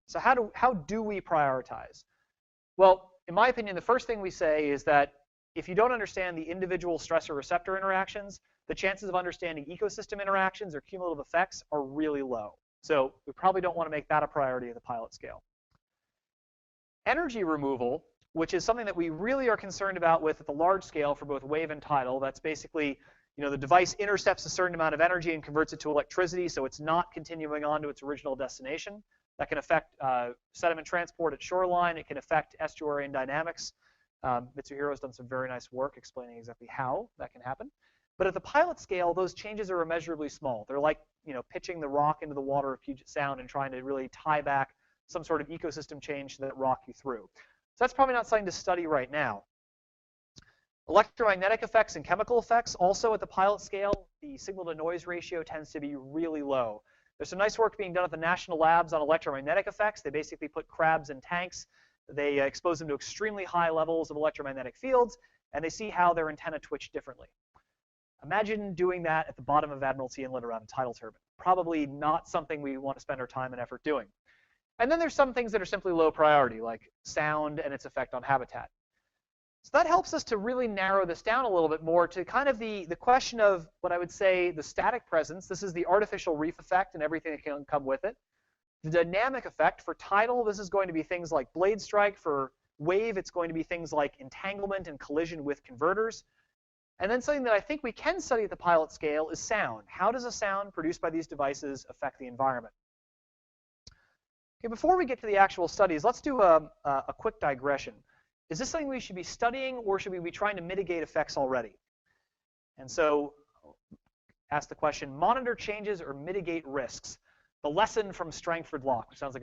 So how do we prioritize? Well, in my opinion, the first thing we say is that if you don't understand the individual stressor receptor interactions, the chances of understanding ecosystem interactions or cumulative effects are really low. So we probably don't want to make that a priority of the pilot scale. Energy removal, which is something that we really are concerned about with at the large scale for both wave and tidal. That's basically, the device intercepts a certain amount of energy and converts it to electricity, so it's not continuing on to its original destination. That can affect sediment transport at shoreline. It can affect estuarine dynamics. Mitsuhiro's done some very nice work explaining exactly how that can happen. But at the pilot scale, those changes are immeasurably small. They're like, pitching the rock into the water of Puget Sound and trying to really tie back some sort of ecosystem change that rock you through. So that's probably not something to study right now. Electromagnetic effects and chemical effects, also at the pilot scale, the signal-to-noise ratio tends to be really low. There's some nice work being done at the national labs on electromagnetic effects. They basically put crabs in tanks. They expose them to extremely high levels of electromagnetic fields, and they see how their antenna twitch differently. Imagine doing that at the bottom of Admiralty Inlet around a tidal turbine. Probably not something we want to spend our time and effort doing. And then there's some things that are simply low priority, like sound and its effect on habitat. So that helps us to really narrow this down a little bit more to kind of the question of what I would say the static presence. This is the artificial reef effect and everything that can come with it. The dynamic effect for tidal, this is going to be things like blade strike. For wave, it's going to be things like entanglement and collision with converters. And then something that I think we can study at the pilot scale is sound. How does a sound produced by these devices affect the environment? Okay, before we get to the actual studies, let's do a quick digression. Is this something we should be studying, or should we be trying to mitigate effects already? And so ask the question, monitor changes or mitigate risks? The lesson from Strangford Lock, which sounds like a